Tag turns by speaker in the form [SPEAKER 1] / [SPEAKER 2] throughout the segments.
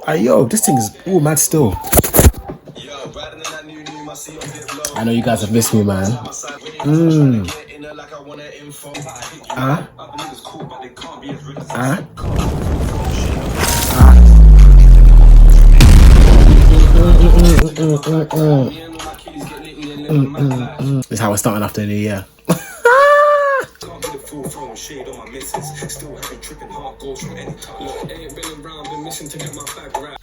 [SPEAKER 1] Yo, this thing is all mad still. I know you guys have missed me, man. This is how we're starting after the new year.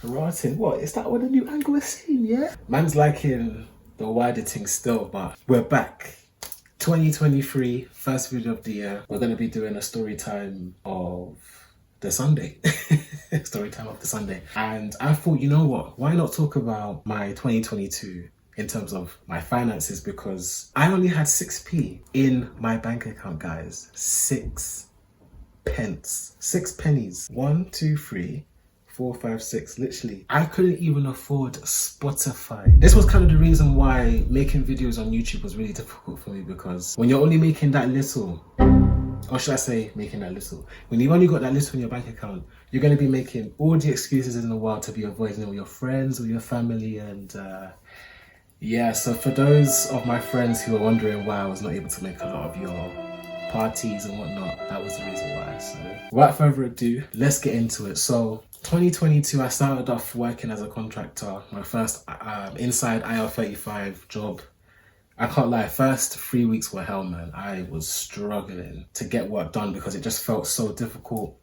[SPEAKER 1] Rotting, what? Is that what the new angle is saying, yeah? Man's liking the wider thing still, but we're back. 2023, first video of the year. We're going to be doing a story time of the Sunday. Story time of the Sunday. And I thought, you know what? Why not talk about my 2022 in terms of my finances? Because I only had 6p in my bank account, guys. 6 pence. 6 pennies. 1, 2, 3, 4, 5, 6. Literally, I couldn't even afford Spotify. This was kind of the reason why making videos on YouTube was really difficult for me, because when you're only making that little, or should I say making that little, when you've only got that little in your bank account, you're going to be making all the excuses in the world to be avoiding it with your friends or your family. And yeah, so for those of my friends who are wondering why I was not able to make a lot of your parties and whatnot, that was the reason why. So without further ado, let's get into it. So 2022, I started off working as a contractor, my first inside IR35 job. I can't lie, first 3 weeks were hell, man. I was struggling to get work done because it just felt so difficult.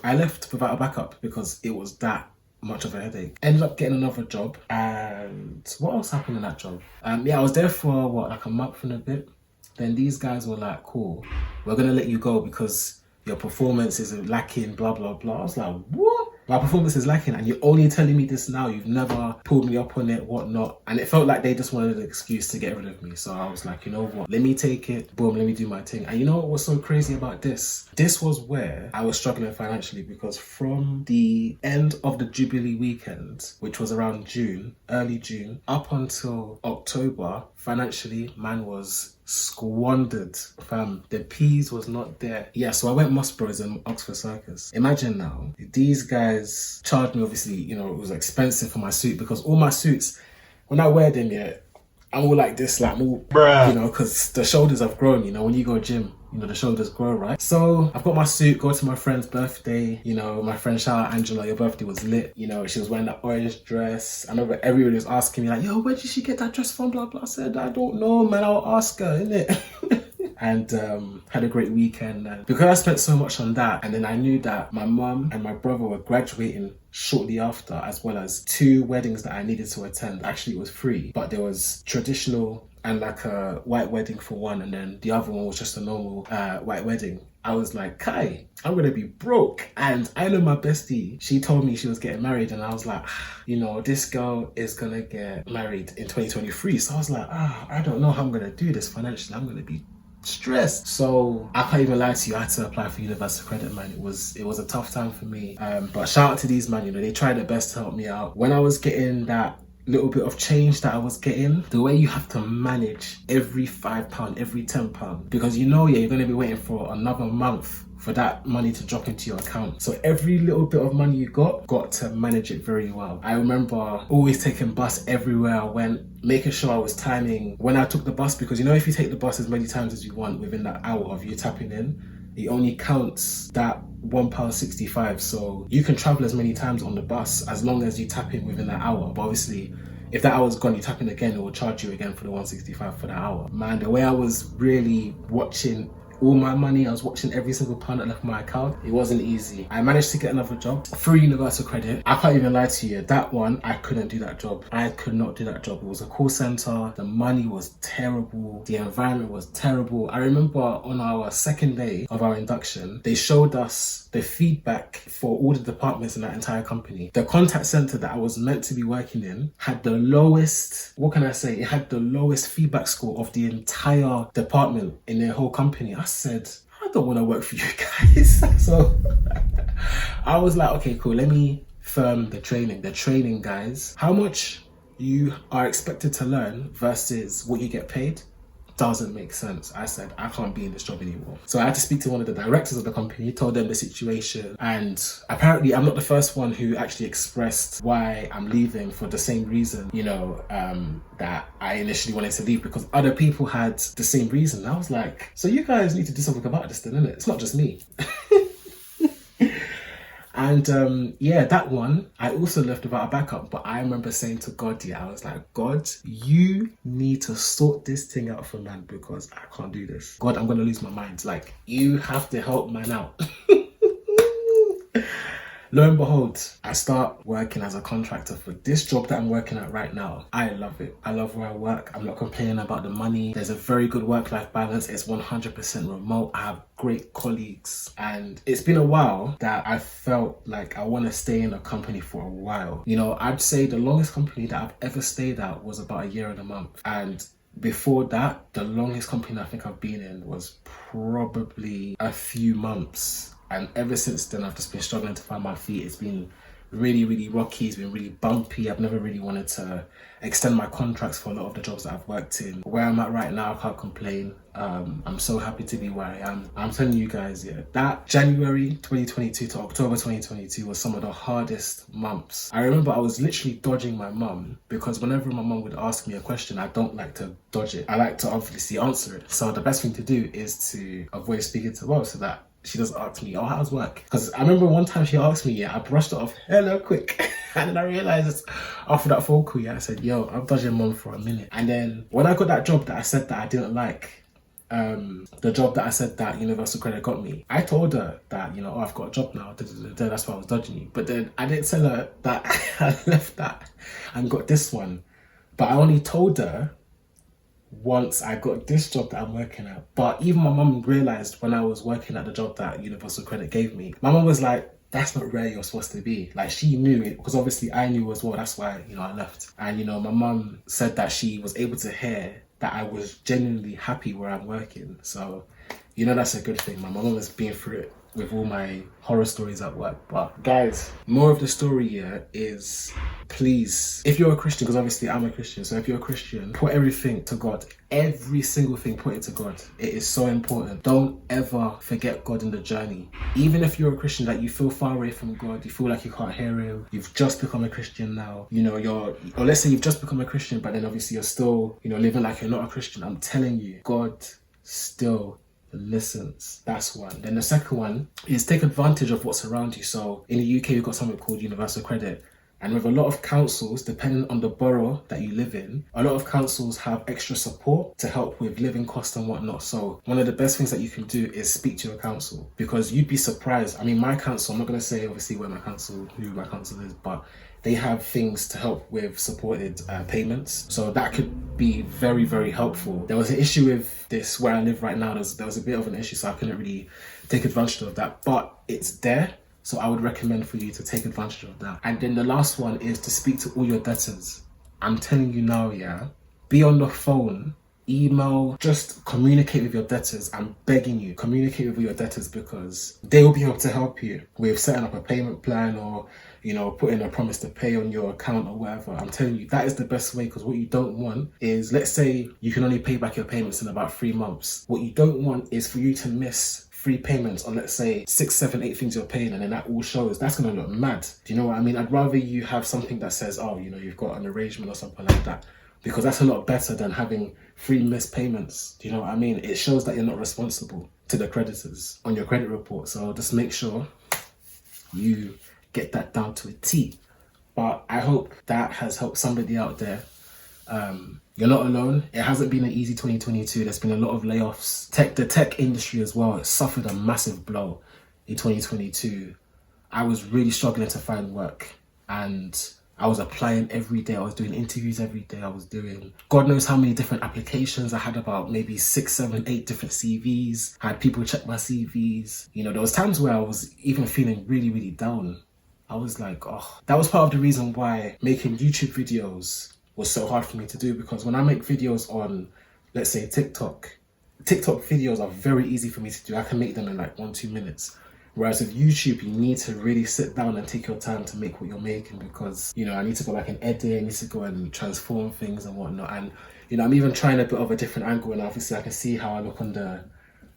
[SPEAKER 1] I left without a backup because it was that much of a headache. Ended up getting another job, and what else happened in that job? Yeah, I was there for what, like a month and a bit. Then these guys were like, cool, we're gonna let you go because your performance is lacking, blah, blah, blah. I was like, what? My performance is lacking and you're only telling me this now? You've never pulled me up on it, whatnot. And it felt like they just wanted an excuse to get rid of me. So I was like, you know what? Let me take it. Boom, let me do my thing. And you know what was so crazy about this? This was where I was struggling financially, because from the end of the Jubilee weekend, which was around June, early June, up until October, financially, man was squandered, fam. The peas was not there. Yeah, so I went Musbros and Oxford Circus. Imagine now, these guys charged me, obviously, you know, it was expensive for my suit, because all my suits, when I wear them, yeah, I'm all like this, like, all, you know, because the shoulders have grown, you know, when you go gym, you know, the shoulders grow, right? So I've got my suit, go to my friend's birthday, you know, my friend, shout out Angela, your birthday was lit. You know, she was wearing that orange dress. I remember everybody was asking me like, yo, where did she get that dress from, blah, blah. I said, I don't know, man, I'll ask her, innit? And had a great weekend. And because I spent so much on that, and then I knew that my mum and my brother were graduating shortly after, as well as 2 weddings that I needed to attend. Actually, it was 3, but there was traditional and like a white wedding for one, and then the other one was just a normal white wedding. I was like, Kai, I'm gonna be broke. And I know my bestie, she told me she was getting married, and I was like, you know, this girl is gonna get married in 2023. So I was like, I don't know how I'm gonna do this financially. I'm gonna be stressed. So I can't even lie to you, I had to apply for universal credit, man. It was a tough time for me. But shout out to these man, you know, they tried their best to help me out. When I was getting that little bit of change that I was getting, the way you have to manage every £5, every £10, because you know, yeah, you're gonna be waiting for another month for that money to drop into your account. So every little bit of money you got to manage it very well. I remember always taking bus everywhere I went, making sure I was timing when I took the bus, because you know, if you take the bus as many times as you want within that hour of you tapping in, it only counts that £1.65. So you can travel as many times on the bus as long as you tap in within that hour. But obviously, if that hour's gone, you tap in again, it will charge you again for the 165 for that hour. Man, the way I was really watching all my money, I was watching every single pound that left my account, it wasn't easy. I managed to get another job through universal credit. I can't even lie to you, that one, I couldn't do that job. I could not do that job. It was a call center, the money was terrible, the environment was terrible. I remember on our second day of our induction, they showed us the feedback for all the departments in that entire company. The contact center that I was meant to be working in had the lowest, what can I say, it had the lowest feedback score of the entire department in their whole company. I said, I don't want to work for you guys. So I was like, okay, cool, let me firm the training. The training, guys, how much you are expected to learn versus what you get paid, doesn't make sense. I said, I can't be in this job anymore. So I had to speak to one of the directors of the company, told them the situation. And apparently I'm not the first one who actually expressed why I'm leaving for the same reason, you know, that I initially wanted to leave, because other people had the same reason. I was like, so you guys need to do something about this then, innit? It's not just me. And yeah, that one, I also left without a backup. But I remember saying to God, yeah, I was like, God, you need to sort this thing out for man, because I can't do this. God, I'm going to lose my mind. Like, you have to help man out. Lo and behold, I start working as a contractor for this job that I'm working at right now. I love it. I love where I work. I'm not complaining about the money. There's a very good work-life balance. It's 100% remote. I have great colleagues. And it's been a while that I felt like I want to stay in a company for a while. You know, I'd say the longest company that I've ever stayed at was about a year and a month. And before that, the longest company I think I've been in was probably a few months. And ever since then, I've just been struggling to find my feet. It's been really, really rocky. It's been really bumpy. I've never really wanted to extend my contracts for a lot of the jobs that I've worked in. Where I'm at right now, I can't complain. I'm so happy to be where I am. I'm telling you guys, yeah, that January 2022 to October 2022 was some of the hardest months. I remember I was literally dodging my mum, because whenever my mum would ask me a question, I don't like to dodge it. I like to obviously answer it. So the best thing to do is to avoid speaking to her, so that she doesn't ask me, oh, how's work? Because I remember one time she asked me, yeah, I brushed it off hella quick. And then I realized after that phone call, yeah, I said, yo, I'm dodging mum for a minute. And then when I got that job that I said that I didn't like, the job that I said that Universal Credit got me, I told her that, you know, oh, I've got a job now, that's why I was dodging you. But then I didn't tell her that I left that and got this one. But I only told her once I got this job that I'm working at. But even my mum realised when I was working at the job that Universal Credit gave me, my mum was like, that's not where you're supposed to be. Like, she knew it, because obviously I knew as well. That's why, you know, I left. And, you know, my mum said that she was able to hear that I was genuinely happy where I'm working. So, you know, that's a good thing. My mum has been through it with all my horror stories at work. But guys, more of the story here is, please, if you're a Christian, because obviously I'm a Christian, so if you're a Christian, put everything to God. Every single thing, put it to God. It is so important. Don't ever forget God in the journey. Even if you're a Christian, that you feel far away from God, you feel like you can't hear him, you've just become a Christian now, you know, or let's say you've just become a Christian, but then obviously you're still, you know, living like you're not a Christian. I'm telling you, God still listens. That's one. Then the second one is take advantage of what's around you. So in the UK, we've got something called Universal Credit. And with a lot of councils, depending on the borough that you live in, a lot of councils have extra support to help with living costs and whatnot. So one of the best things that you can do is speak to your council, because you'd be surprised. I mean, my council, I'm not going to say obviously who my council is, but they have things to help with supported payments. So that could be very, very helpful. There was an issue with this where I live right now. There was a bit of an issue, so I couldn't really take advantage of that, but it's there. So I would recommend for you to take advantage of that. And then the last one is to speak to all your debtors. I'm telling you now, yeah, be on the phone, email, just communicate with your debtors. I'm begging you, communicate with your debtors, because they will be able to help you with setting up a payment plan, or, you know, putting a promise to pay on your account or whatever. I'm telling you, that is the best way, because what you don't want is, let's say you can only pay back your payments in about 3 months. What you don't want is for you to miss 3 payments on, let's say, 6, 7, 8 things you're paying, and then that all shows. That's going to look mad. Do you know what I mean? I'd rather you have something that says, oh, you know, you've got an arrangement or something like that, because that's a lot better than having 3 missed payments. Do you know what I mean? It shows that you're not responsible to the creditors on your credit report. So just make sure you get that down to a T. But I hope that has helped somebody out there. You're not alone. It hasn't been an easy 2022. There's been a lot of layoffs. The tech industry as well, it suffered a massive blow in 2022. I was really struggling to find work, and I was applying every day. I was doing interviews every day. I was doing God knows how many different applications. I had about maybe 6, 7, 8 different CVs. I had people check my CVs. You know, there was times where I was even feeling really, really down. I was like, oh, that was part of the reason why making YouTube videos was so hard for me to do, because when I make videos on, let's say, TikTok videos are very easy for me to do. I can make them in like 1-2 minutes. Whereas with YouTube, you need to really sit down and take your time to make what you're making, because, you know, I need to go back and edit, I need to go and transform things and whatnot. And, you know, I'm even trying a bit of a different angle, and obviously I can see how I look on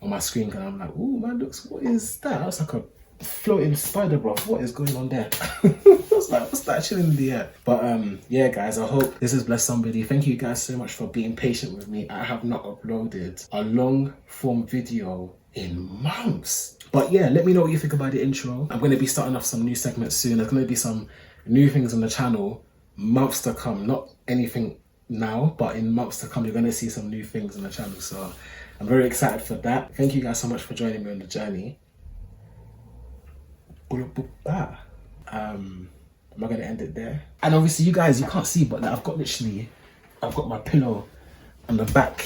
[SPEAKER 1] my screen, and I'm like, oh man, what is that? That's like a floating spider, bro. What is going on there? What's that chilling in the air? But yeah guys, I hope this has blessed somebody. Thank you guys so much for being patient with me. I have not uploaded a long form video in months. But yeah, let me know what you think about the intro. I'm going to be starting off some new segments soon. There's going to be some new things on the channel months to come. Not anything now, but in months to come, you're going to see some new things on the channel. So I'm very excited for that. Thank you guys so much for joining me on the journey. Am I going to end it there? And obviously you guys, you can't see, but like, I've got my pillow on the back.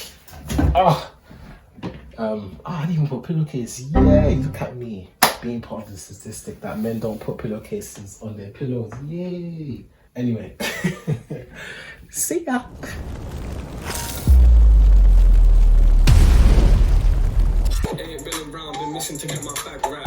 [SPEAKER 1] I didn't even put pillowcase. Yay, look at me being part of the statistic that men don't put pillowcases on their pillows. Yay. Anyway, see ya. Ain't been around, been missing to get my back right.